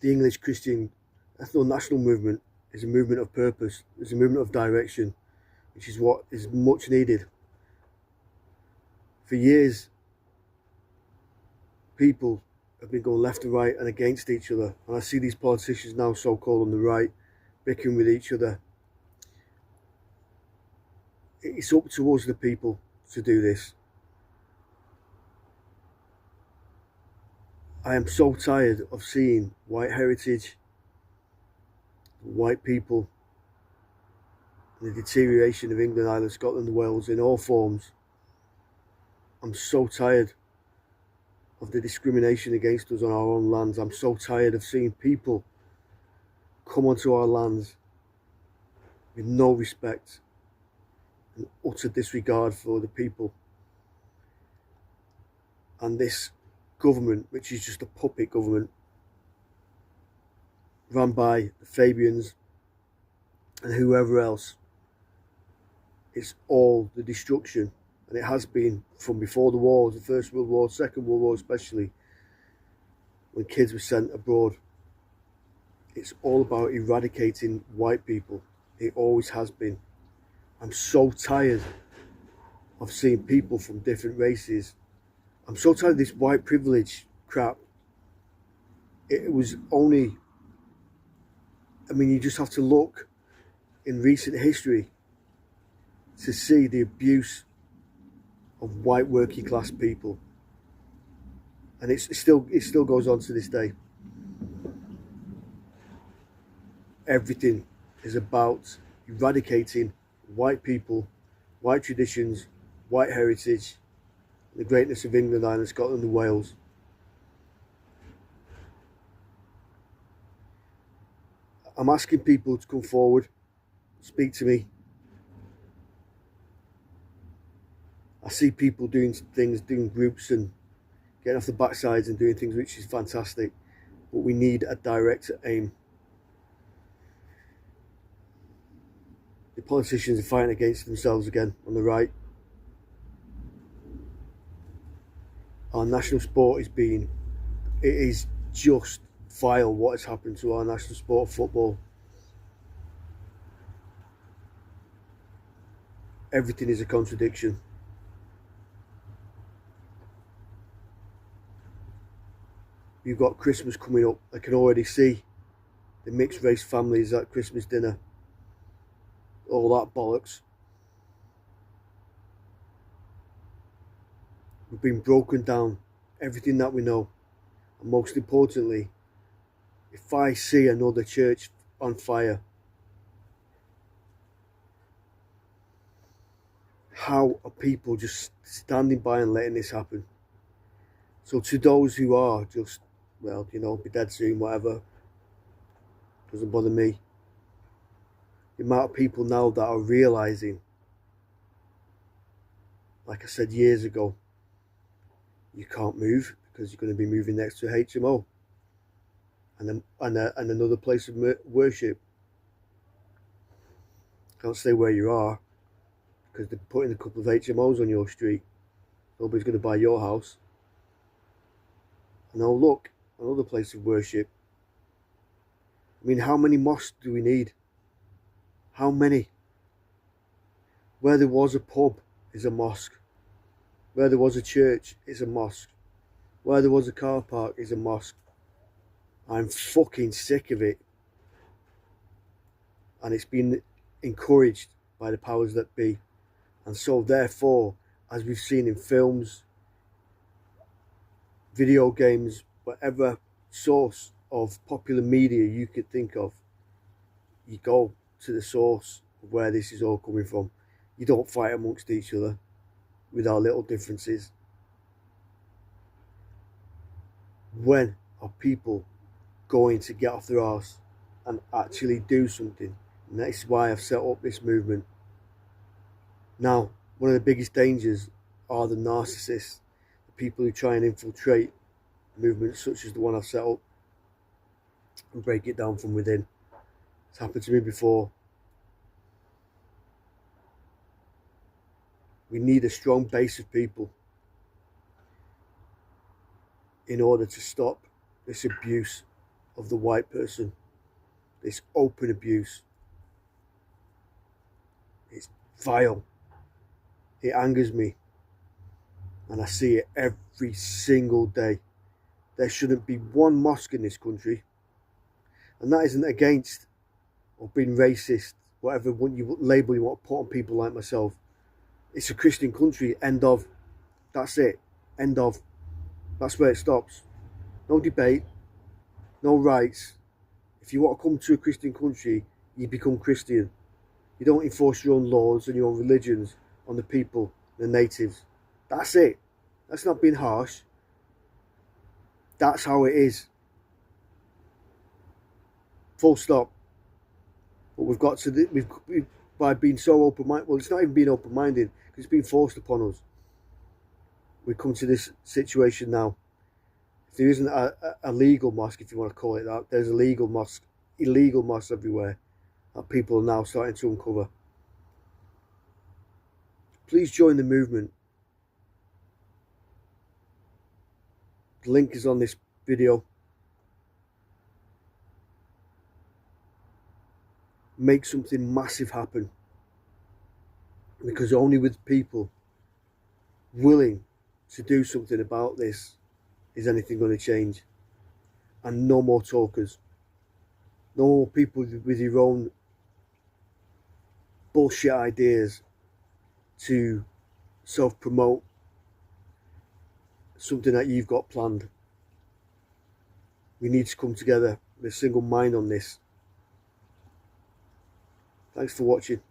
the English Christian ethno-national movement is a movement of purpose, it's a movement of direction, which is what is much needed. For years, people have been going left and right and against each other, and I see these politicians now, so-called on the right, bickering with each other. It's up to us, the people, to do this. I am so tired of seeing white heritage, white people, the deterioration of England, Ireland, Scotland, Wales in all forms. I'm so tired of the discrimination against us on our own lands. I'm so tired of seeing people come onto our lands with no respect and utter disregard for the people. And this government, which is just a puppet government, run by the Fabians and whoever else, it's all the destruction. And it has been from before the wars, the First World War, Second World War especially, when kids were sent abroad. It's all about eradicating white people. It always has been. I'm so tired of seeing people from different races. I'm so tired of this white privilege crap. It was only, you just have to look in recent history to see the abuse of white working class people. And it still goes on to this day. Everything is about eradicating white people, white traditions, white heritage, the greatness of England, Ireland, Scotland and Wales. I'm asking people to come forward, speak to me. I see people doing things, doing groups and getting off the backsides and doing things, which is fantastic. But we need a direct aim. The politicians are fighting against themselves again on the right. Our national sport it is just vile what has happened to our national sport of football. Everything is a contradiction. You've got Christmas coming up. I can already see the mixed race families at Christmas dinner. All that bollocks. We've been broken down, everything that we know. And most importantly, if I see another church on fire, how are people just standing by and letting this happen? So to those who are just, be dead soon, whatever, doesn't bother me. The amount of people now that are realising, like I said years ago, you can't move because you're going to be moving next to HMO and another place of worship. Can't stay where you are because they're putting a couple of HMOs on your street. Nobody's going to buy your house. And oh look, another place of worship. How many mosques do we need? How many? Where there was a pub is a mosque. Where there was a church is a mosque. Where there was a car park is a mosque. I'm fucking sick of it. And it's been encouraged by the powers that be. And so therefore, as we've seen in films, video games, whatever source of popular media you could think of, you go to the source of where this is all coming from. You don't fight amongst each other with our little differences. When are people going to get off their arse and actually do something? And that is why I've set up this movement. Now, one of the biggest dangers are the narcissists, the people who try and infiltrate movements such as the one I've set up and break it down from within. It's happened to me before. We need a strong base of people in order to stop this abuse of the white person. This open abuse. It's vile. It angers me. And I see it every single day. There shouldn't be one mosque in this country. And that isn't against or being racist, whatever label you want to put on people like myself. It's a Christian country, end of. That's it, end of. That's where it stops. No debate, no rights. If you want to come to a Christian country, you become Christian. You don't enforce your own laws and your own religions on the people, the natives. That's it. That's not being harsh. That's how it is. Full stop. But we've got to, by being so open-minded, well, it's not even being open-minded, because it's being forced upon us. We come to this situation now. If there isn't a legal mosque, if you want to call it that, there's illegal mosques everywhere that people are now starting to uncover. Please join the movement. The link is on this video. Make something massive happen, because only with people willing to do something about this is anything going to change. And no more talkers, no more people with your own bullshit ideas to self-promote something that you've got planned. We need to come together with a single mind on this. Thanks for watching.